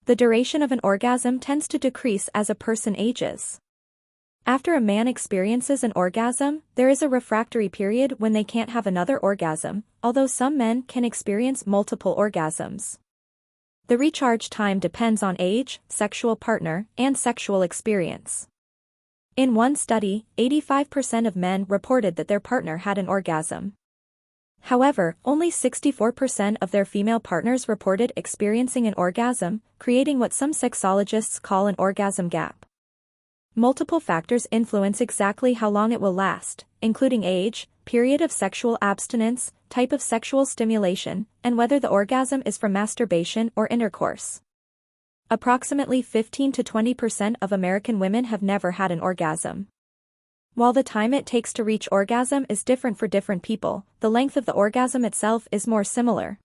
The duration of an orgasm tends to decrease as a person ages. After a man experiences an orgasm, there is a refractory period when they can't have another orgasm, although some men can experience multiple orgasms. The recharge time depends on age, sexual partner, and sexual experience. In one study, 85% of men reported that their partner had an orgasm. However, only 64% of their female partners reported experiencing an orgasm, creating what some sexologists call an orgasm gap. Multiple factors influence exactly how long it will last, including age, period of sexual abstinence, type of sexual stimulation, and whether the orgasm is from masturbation or intercourse. Approximately 15 to 20% of American women have never had an orgasm. While the time it takes to reach orgasm is different for different people, the length of the orgasm itself is more similar.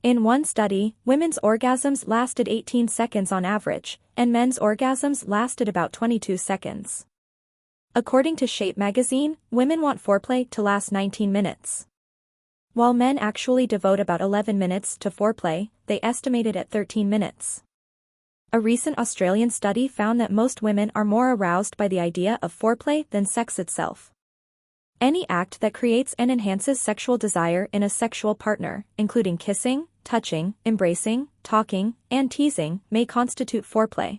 In one study, women's orgasms lasted 18 seconds on average, and men's orgasms lasted about 22 seconds. According to Shape magazine, women want foreplay to last 19 minutes. While men actually devote about 11 minutes to foreplay, they estimate it at 13 minutes. A recent Australian study found that most women are more aroused by the idea of foreplay than sex itself. Any act that creates and enhances sexual desire in a sexual partner, including kissing, touching, embracing, talking, and teasing, may constitute foreplay.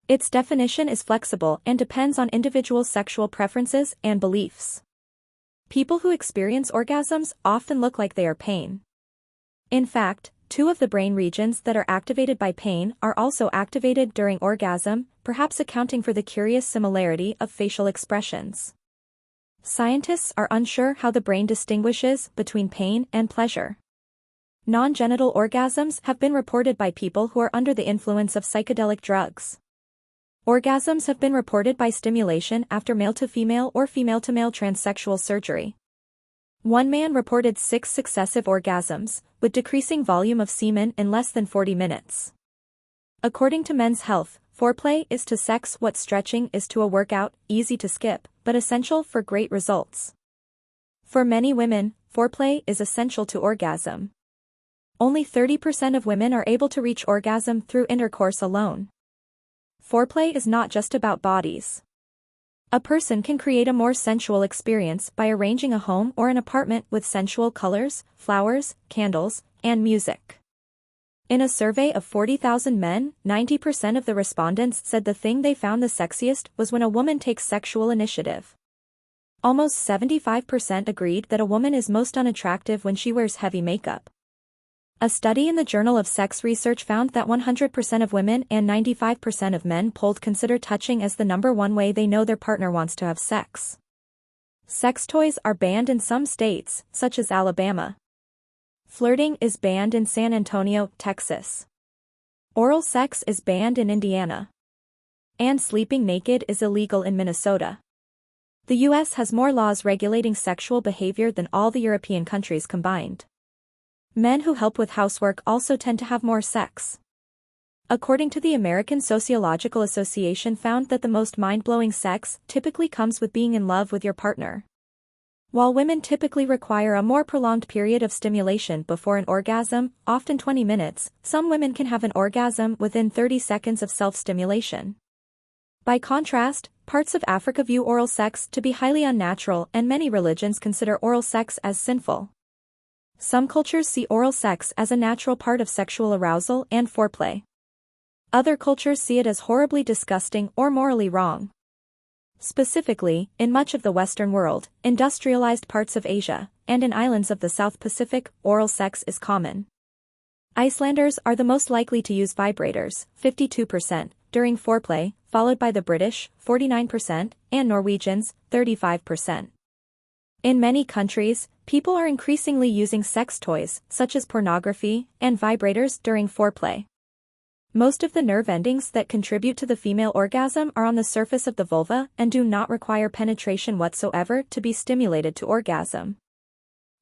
Its definition is flexible and depends on individual sexual preferences and beliefs. People who experience orgasms often look like they are pain. In fact, two of the brain regions that are activated by pain are also activated during orgasm, perhaps accounting for the curious similarity of facial expressions. Scientists are unsure how the brain distinguishes between pain and pleasure. Non-genital orgasms have been reported by people who are under the influence of psychedelic drugs. Orgasms have been reported by stimulation after male-to-female or female-to-male transsexual surgery. One man reported 6 successive orgasms, with decreasing volume of semen in less than 40 minutes. According to Men's Health, foreplay is to sex what stretching is to a workout, easy to skip, but essential for great results. For many women, foreplay is essential to orgasm. Only 30% of women are able to reach orgasm through intercourse alone. Foreplay is not just about bodies. A person can create a more sensual experience by arranging a home or an apartment with sensual colors, flowers, candles, and music. In a survey of 40,000 men, 90% of the respondents said the thing they found the sexiest was when a woman takes sexual initiative. Almost 75% agreed that a woman is most unattractive when she wears heavy makeup. A study in the Journal of Sex Research found that 100% of women and 95% of men polled consider touching as the number one way they know their partner wants to have sex. Sex toys are banned in some states, such as Alabama. Flirting is banned in San Antonio, Texas. Oral sex is banned in Indiana. And sleeping naked is illegal in Minnesota. The U.S. has more laws regulating sexual behavior than all the European countries combined. Men who help with housework also tend to have more sex. According to the American Sociological Association found that the most mind-blowing sex typically comes with being in love with your partner. While women typically require a more prolonged period of stimulation before an orgasm, often 20 minutes, some women can have an orgasm within 30 seconds of self-stimulation. By contrast, parts of Africa view oral sex to be highly unnatural and many religions consider oral sex as sinful. Some cultures see oral sex as a natural part of sexual arousal and foreplay. Other cultures see it as horribly disgusting or morally wrong. Specifically, in much of the Western world, industrialized parts of Asia, and in islands of the South Pacific, oral sex is common. Icelanders are the most likely to use vibrators, 52%, during foreplay, followed by the British, 49%, and Norwegians, 35%. In many countries, people are increasingly using sex toys, such as pornography, and vibrators during foreplay. Most of the nerve endings that contribute to the female orgasm are on the surface of the vulva and do not require penetration whatsoever to be stimulated to orgasm.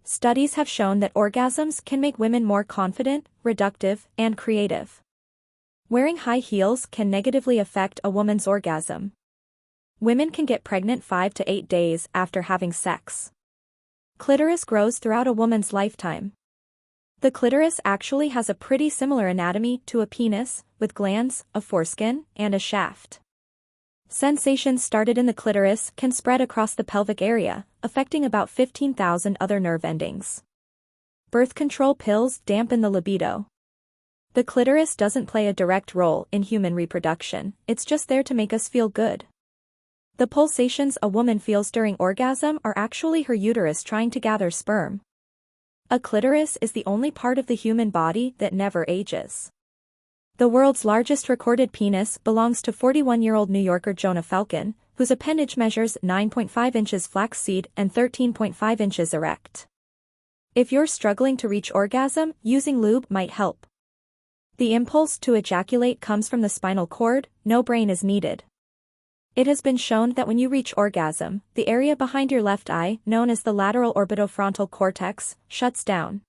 Studies have shown that orgasms can make women more confident, reductive, and creative. Wearing high heels can negatively affect a woman's orgasm. Women can get pregnant 5 to 8 days after having sex. Clitoris grows throughout a woman's lifetime. The clitoris actually has a pretty similar anatomy to a penis, with glands, a foreskin, and a shaft. Sensations started in the clitoris can spread across the pelvic area, affecting about 15,000 other nerve endings. Birth control pills dampen the libido. The clitoris doesn't play a direct role in human reproduction, it's just there to make us feel good. The pulsations a woman feels during orgasm are actually her uterus trying to gather sperm. A clitoris is the only part of the human body that never ages. The world's largest recorded penis belongs to 41-year-old New Yorker Jonah Falcon, whose appendage measures 9.5 inches flaxseed and 13.5 inches erect. If you're struggling to reach orgasm, using lube might help. The impulse to ejaculate comes from the spinal cord, no brain is needed. It has been shown that when you reach orgasm, the area behind your left eye, known as the lateral orbitofrontal cortex, shuts down.